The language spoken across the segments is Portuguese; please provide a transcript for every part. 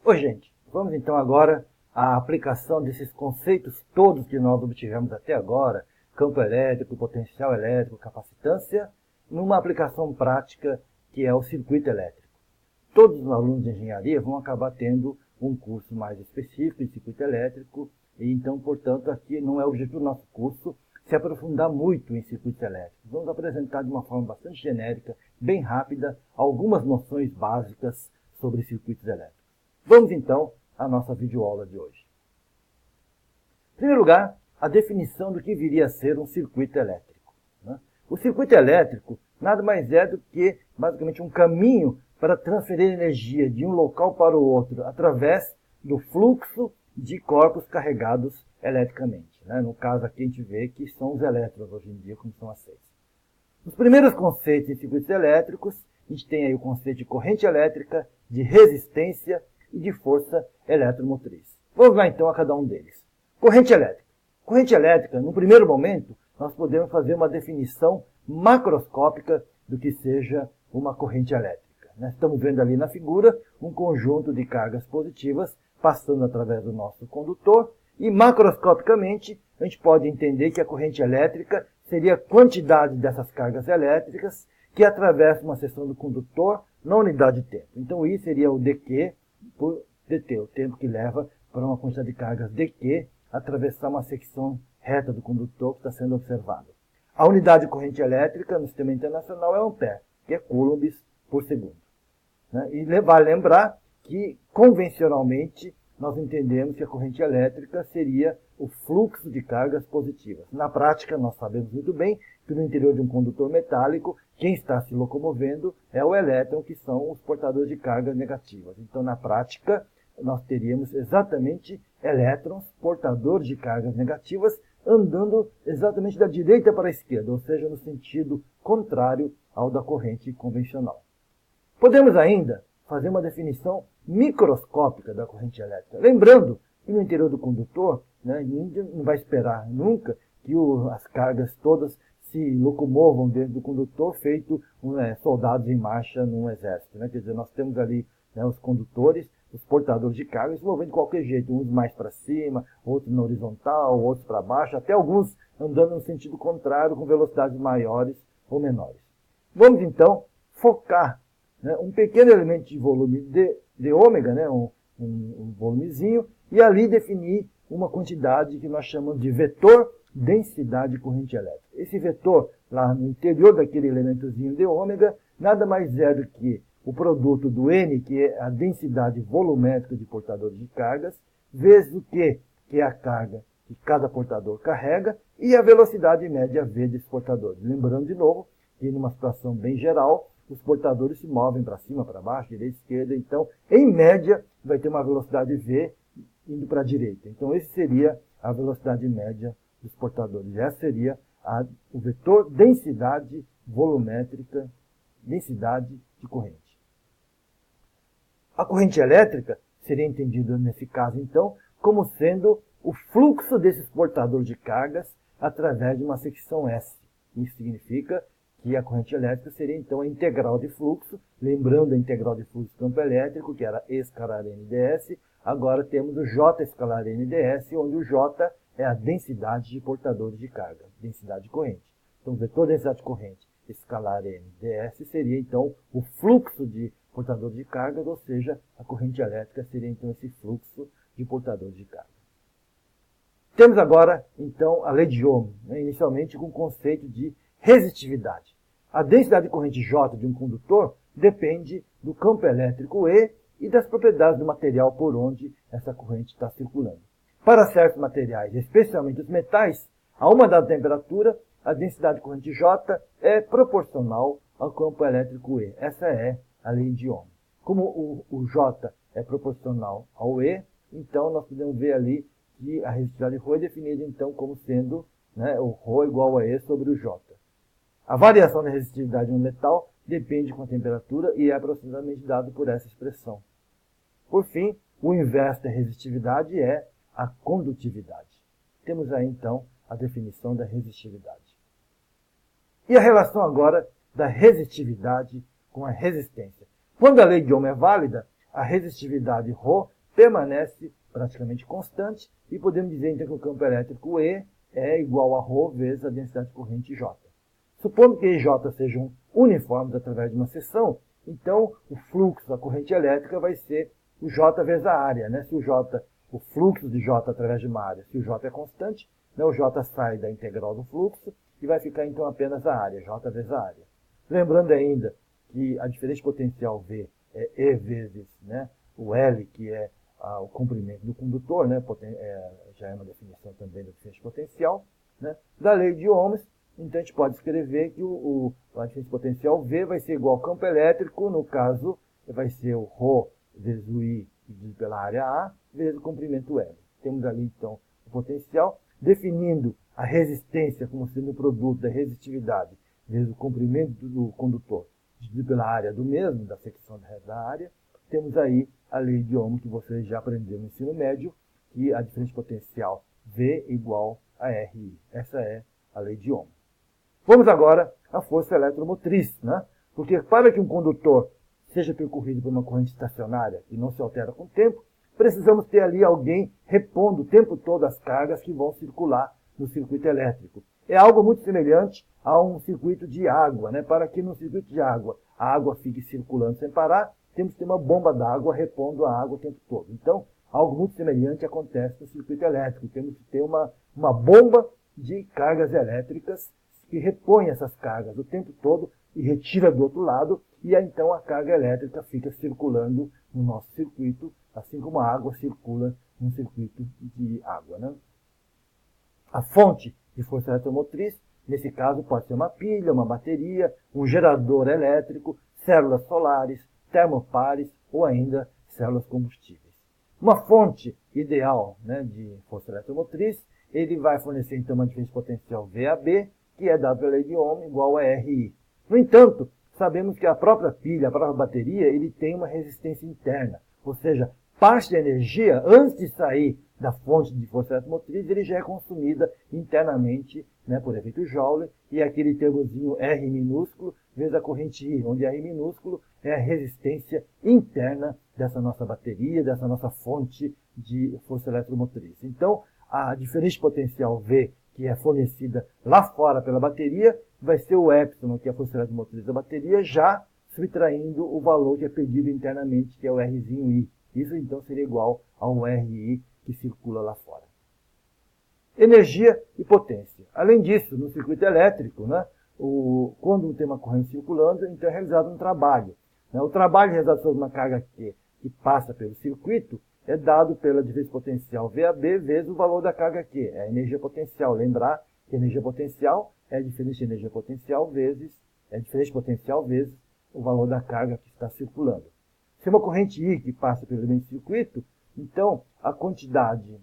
Oi, gente, vamos então agora à aplicação desses conceitos todos que nós obtivemos até agora, campo elétrico, potencial elétrico, capacitância, numa aplicação prática que é o circuito elétrico. Todos os alunos de engenharia vão acabar tendo um curso mais específico de circuito elétrico, e então, portanto, aqui não é o objetivo do nosso curso se aprofundar muito em circuitos elétricos. Vamos apresentar de uma forma bastante genérica, bem rápida, algumas noções básicas sobre circuitos elétricos. Vamos então à nossa videoaula de hoje. Em primeiro lugar, a definição do que viria a ser um circuito elétrico. O circuito elétrico nada mais é do que, basicamente, um caminho para transferir energia de um local para o outro através do fluxo de corpos carregados eletricamente. No caso aqui a gente vê que são os elétrons hoje em dia, como são aceitos. Os primeiros conceitos em circuitos elétricos, a gente tem aí o conceito de corrente elétrica, de resistência e de força eletromotriz. Vamos lá então a cada um deles. Corrente elétrica. Corrente elétrica, no primeiro momento, nós podemos fazer uma definição macroscópica do que seja uma corrente elétrica. Estamos vendo ali na figura um conjunto de cargas positivas passando através do nosso condutor e macroscopicamente a gente pode entender que a corrente elétrica seria a quantidade dessas cargas elétricas que atravessam uma seção do condutor na unidade de tempo. Então, I seria o dQ por dt, o tempo que leva para uma quantidade de cargas dQ atravessar uma secção reta do condutor que está sendo observado. A unidade de corrente elétrica no sistema internacional é ampere, que é coulombs por segundo. E vale lembrar que, convencionalmente, nós entendemos que a corrente elétrica seria o fluxo de cargas positivas. Na prática, nós sabemos muito bem que no interior de um condutor metálico, quem está se locomovendo é o elétron, que são os portadores de cargas negativas. Então, na prática, nós teríamos exatamente elétrons, portadores de cargas negativas, andando exatamente da direita para a esquerda, ou seja, no sentido contrário ao da corrente convencional. Podemos ainda fazer uma definição microscópica da corrente elétrica. Lembrando que no interior do condutor, ninguém não vai esperar nunca que as cargas todas se locomovam dentro do condutor, feito soldados em marcha num exército. Quer dizer, nós temos ali os condutores, os portadores de carga, se movendo de qualquer jeito, uns mais para cima, outros na horizontal, outros para baixo, até alguns andando no sentido contrário, com velocidades maiores ou menores. Vamos então focar um pequeno elemento de volume de ômega, um volumezinho, e ali definir uma quantidade que nós chamamos de vetor densidade de corrente elétrica. Esse vetor, lá no interior daquele elementozinho de ômega, nada mais é do que o produto do N, que é a densidade volumétrica de portadores de cargas, vezes o Q, que é a carga que cada portador carrega, e a velocidade média V desses portadores. Lembrando de novo que numa situação bem geral, os portadores se movem para cima, para baixo, direita, esquerda. Então, em média, vai ter uma velocidade V indo para a direita. Então, esse seria a velocidade média dos portadores. Essa seria o vetor densidade volumétrica, densidade de corrente. A corrente elétrica seria entendida, nesse caso, então, como sendo o fluxo desses portadores de cargas através de uma secção S. Isso significa que a corrente elétrica seria, então, a integral de fluxo, lembrando a integral de fluxo do campo elétrico, que era E escalar N ds, agora temos o J escalar N ds, onde o J é a densidade de portadores de carga, densidade de corrente. Então, o vetor densidade de corrente escalar N ds seria, então, o fluxo de portadores de carga, ou seja, a corrente elétrica seria, então, esse fluxo de portadores de carga. Temos agora, então, a lei de Ohm, inicialmente com o conceito de resistividade. A densidade de corrente J de um condutor depende do campo elétrico E e das propriedades do material por onde essa corrente está circulando. Para certos materiais, especialmente os metais, a uma dada temperatura, a densidade de corrente J é proporcional ao campo elétrico E. Essa é a lei de Ohm. Como o J é proporcional ao E, então nós podemos ver ali que a resistividade ρ é definida então como sendo o ρ igual a E sobre o J. A variação da resistividade de um metal depende com a temperatura e é aproximadamente dado por essa expressão. Por fim, o inverso da resistividade é a condutividade. Temos aí então a definição da resistividade. E a relação agora da resistividade com a resistência. Quando a lei de Ohm é válida, a resistividade ρ permanece praticamente constante e podemos dizer então que o campo elétrico E é igual a ρ vezes a densidade de corrente J. Supondo que E e J sejam uniformes através de uma seção, então o fluxo da corrente elétrica vai ser o J vezes a área, né? Se o fluxo de J através de uma área, se o J é constante, né, o J sai da integral do fluxo e vai ficar então apenas a área, J vezes a área. Lembrando ainda que a diferença potencial V é E vezes, né, o L, que é o comprimento do condutor, né, já é uma definição também da diferença potencial, né, da lei de Ohms. Então a gente pode escrever que a diferença potencial V vai ser igual ao campo elétrico, no caso vai ser o ρ vezes o I dividido pela área A, vezes o comprimento L. Temos ali então o potencial, definindo a resistência como sendo o produto da resistividade vezes o comprimento do condutor dividido pela área do mesmo, da secção da área. Temos aí a lei de Ohm que vocês já aprenderam no ensino médio, que a diferença potencial V igual a RI. Essa é a lei de Ohm. Vamos agora à força eletromotriz, né? Porque para que um condutor seja percorrido por uma corrente estacionária e não se altera com o tempo, precisamos ter ali alguém repondo o tempo todo as cargas que vão circular no circuito elétrico. É algo muito semelhante a um circuito de água, né? Para que no circuito de água a água fique circulando sem parar, temos que ter uma bomba d'água repondo a água o tempo todo. Então, algo muito semelhante acontece no circuito elétrico. Temos que ter uma bomba de cargas elétricas que repõe essas cargas o tempo todo e retira do outro lado, e aí, então a carga elétrica fica circulando no nosso circuito, assim como a água circula num circuito de água, né? A fonte de força eletromotriz, nesse caso, pode ser uma pilha, uma bateria, um gerador elétrico, células solares, termopares ou ainda células combustíveis. Uma fonte ideal, né, de força eletromotriz, ele vai fornecer então uma diferença potencial VAB, que é dado pela lei de Ohm igual a RI. No entanto, sabemos que a própria pilha, a própria bateria, ele tem uma resistência interna, ou seja, parte da energia, antes de sair da fonte de força eletromotriz, ele já é consumida internamente, né, por efeito Joule, e aquele termozinho R minúsculo vezes a corrente I, onde R minúsculo é a resistência interna dessa nossa bateria, dessa nossa fonte de força eletromotriz. Então, a diferença potencial V, que é fornecida lá fora pela bateria, vai ser o epsilon, que é a força eletromotriz da bateria, já subtraindo o valor que é perdido internamente, que é o Rzinho I. Isso então seria igual ao RI que circula lá fora. Energia e potência. Além disso, no circuito elétrico, né, quando tem uma corrente circulando, então é realizado um trabalho. Né? O trabalho realizado sobre uma carga Q que passa pelo circuito é dado pela diferença potencial VAB vezes o valor da carga Q. É a energia potencial. Lembrar que a energia potencial é a diferença de energia potencial vezes o valor da carga que está circulando. Se é uma corrente I que passa pelo elemento de circuito, então a quantidade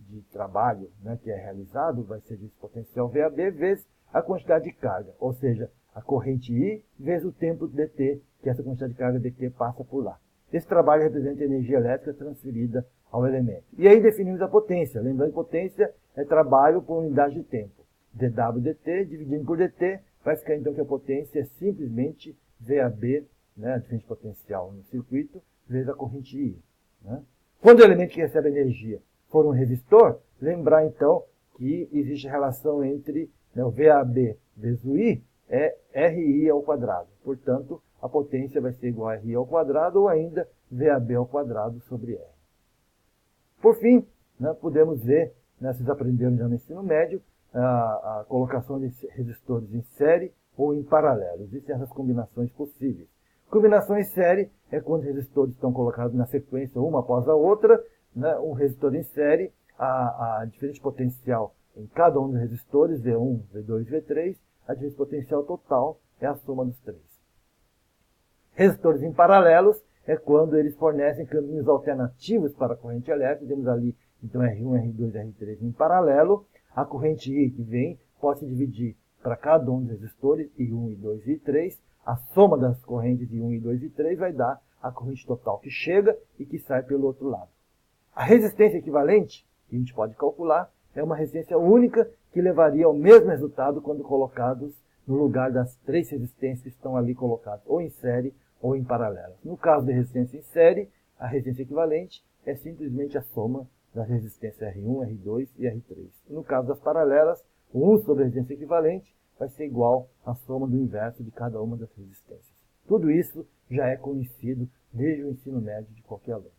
de trabalho, né, que é realizado vai ser de potencial VAB vezes a quantidade de carga, ou seja, a corrente I vezes o tempo dt, que essa quantidade de carga dt passa por lá. Esse trabalho representa a energia elétrica transferida ao elemento. E aí definimos a potência. Lembrando que potência é trabalho por unidade de tempo. dW dt dividindo por dt, vai ficar então que a potência é simplesmente VAB, né, a diferença potencial no circuito, vezes a corrente I. Né? Quando o elemento que recebe energia for um resistor, lembrar então que existe a relação entre, né, o VAB vezes o I é RI ao quadrado. Portanto, a potência vai ser igual a RI ao quadrado ou ainda VAB ao quadrado sobre R. Por fim, né, podemos ver, né, vocês aprenderam já no ensino médio, a colocação de resistores em série ou em paralelo. Existem essas combinações possíveis. Combinação em série é quando os resistores estão colocados na sequência uma após a outra, né, um resistor em série, a diferença potencial em cada um dos resistores, V1, V2, V3, a diferença potencial total é a soma dos três. Resistores em paralelos é quando eles fornecem caminhos alternativos para a corrente elétrica. Temos ali, então, R1, R2, R3 em paralelo. A corrente I que vem pode se dividir para cada um dos resistores, I1, I2 e I3. A soma das correntes I1, I2 e I3 vai dar a corrente total que chega e que sai pelo outro lado. A resistência equivalente, que a gente pode calcular, é uma resistência única que levaria ao mesmo resultado quando colocados no lugar das três resistências que estão ali colocadas, ou em série ou em paralelo. No caso da resistência em série, a resistência equivalente é simplesmente a soma da resistência R1, R2 e R3. No caso das paralelas, o 1 sobre a resistência equivalente vai ser igual à soma do inverso de cada uma das resistências. Tudo isso já é conhecido desde o ensino médio de qualquer aluno.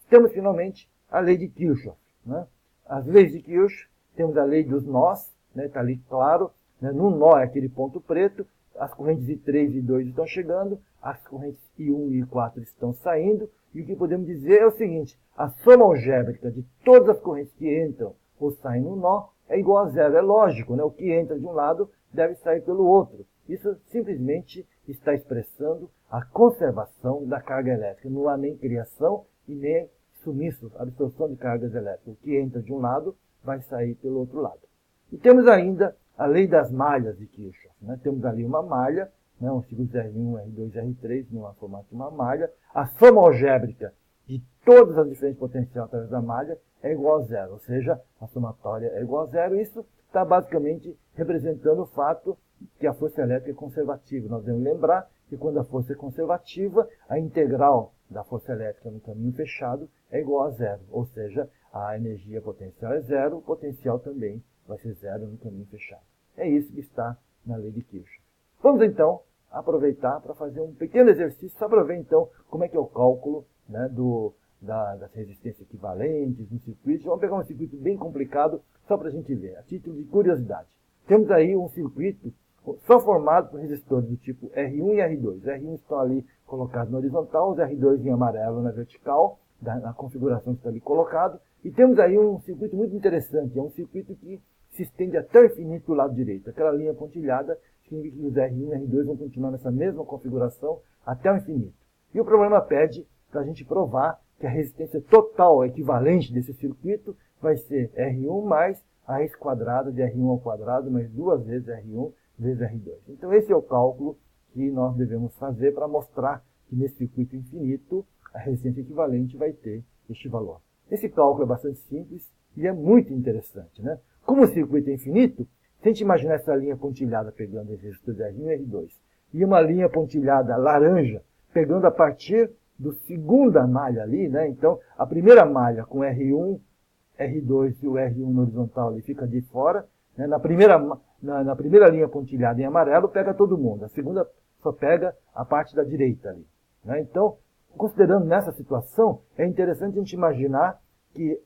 Temos, finalmente, a lei de Kirchhoff. Né? As leis de Kirchhoff, temos a lei dos nós, está ali claro, no nó é aquele ponto preto, as correntes I3 e I2 estão chegando, as correntes I1 e I4 estão saindo, e o que podemos dizer é o seguinte: a soma algébrica de todas as correntes que entram ou saem no nó é igual a zero. É lógico, o que entra de um lado deve sair pelo outro. Isso simplesmente está expressando a conservação da carga elétrica. Não há nem criação e nem sumiço, absorção de cargas elétricas. O que entra de um lado vai sair pelo outro lado. E temos ainda a lei das malhas de Kirchhoff. Temos ali uma malha, um ciclo R1, R2, R3, no formato de uma malha. A soma algébrica de todas as diferentes potenciais através da malha é igual a zero, ou seja, a somatória é igual a zero. Isso está basicamente representando o fato que a força elétrica é conservativa. Nós devemos lembrar que quando a força é conservativa, a integral da força elétrica no caminho fechado é igual a zero, ou seja, a energia potencial é zero, o potencial também vai ser zero no caminho fechado. É isso que está na lei de Kirchhoff. Vamos então aproveitar para fazer um pequeno exercício, só para ver então como é que é o cálculo das resistências equivalentes no circuito. Vamos pegar um circuito bem complicado só para a gente ver, a título de curiosidade. Temos aí um circuito só formado por resistores do tipo R1 e R2. R1 estão ali colocados na horizontal, os R2 em amarelo na vertical, na configuração que está ali colocado. E temos aí um circuito muito interessante, é um circuito que se estende até o infinito do lado direito. Aquela linha pontilhada significa que os R1 e R2 vão continuar nessa mesma configuração até o infinito. E o problema pede para a gente provar que a resistência total equivalente desse circuito vai ser R1 mais a raiz quadrada de R1 ao quadrado, mais 2 vezes R1 vezes R2. Então esse é o cálculo que nós devemos fazer para mostrar que nesse circuito infinito a resistência equivalente vai ter este valor. Esse cálculo é bastante simples e é muito interessante. Como o circuito é infinito, se a gente imaginar essa linha pontilhada pegando esses resistores R1 e R2 e uma linha pontilhada laranja pegando a partir do segunda malha ali, então a primeira malha com R1, R2 e o R1 no horizontal ali fica de fora, na primeira linha pontilhada em amarelo pega todo mundo, a segunda só pega a parte da direita ali. Então, considerando nessa situação, é interessante a gente imaginar que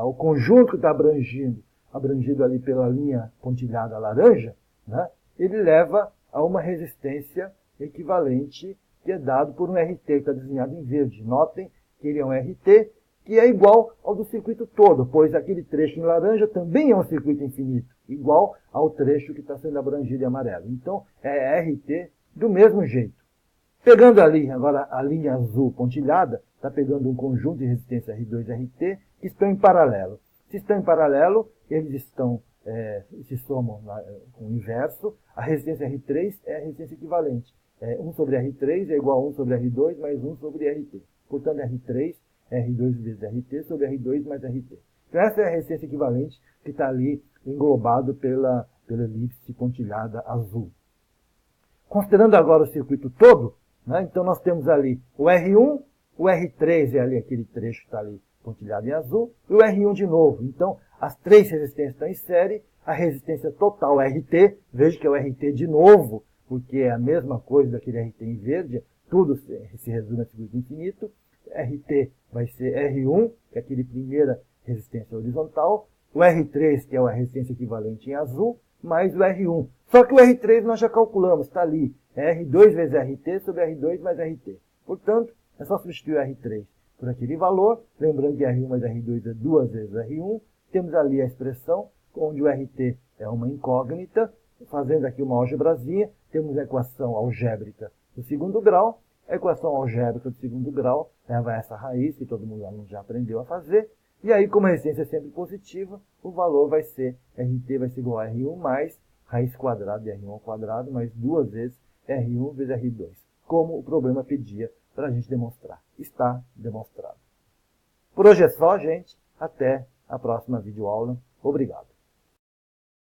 o conjunto que está abrangido ali pela linha pontilhada laranja, ele leva a uma resistência equivalente que é dado por um RT que está desenhado em verde. Notem que ele é um RT que é igual ao do circuito todo, pois aquele trecho em laranja também é um circuito infinito, igual ao trecho que está sendo abrangido em amarelo. Então, é RT do mesmo jeito. Pegando ali, agora a linha azul pontilhada, está pegando um conjunto de resistência R2 e RT que estão em paralelo. Se estão em paralelo, eles se somam com o inverso. A resistência R3 é a resistência equivalente. 1 sobre R3 é igual a 1 sobre R2 mais 1 sobre RT. Portanto, R3 é R2 vezes RT sobre R2 mais RT. Então, essa é a resistência equivalente que está ali englobado pela elipse pontilhada azul. Considerando agora o circuito todo, então nós temos ali o R1, o R3 é ali aquele trecho que está ali pontilhado em azul, e o R1 de novo. Então, as três resistências estão em série, a resistência total RT, veja que é o RT de novo, porque é a mesma coisa daquele RT em verde, tudo se resume a circuito infinito. RT vai ser R1, que é aquele primeira resistência horizontal, o R3, que é a resistência equivalente em azul, mais o R1. Só que o R3 nós já calculamos, está ali, é R2 vezes RT sobre R2 mais RT. Portanto, é só substituir o R3 por aquele valor, lembrando que R1 mais R2 é 2 vezes R1, temos ali a expressão, onde o RT é uma incógnita, fazendo aqui uma algebrazinha, temos a equação algébrica do segundo grau, a equação algébrica do segundo grau leva a essa raiz, que todo mundo já aprendeu a fazer, e aí, como a resistência é sempre positiva, o valor vai ser, RT vai ser igual a R1 mais raiz quadrada de R1 ao quadrado, mais 2 vezes R1 vezes R2, como o problema pedia para a gente demonstrar. Está demonstrado. Por hoje é só, gente. Até a próxima videoaula. Obrigado.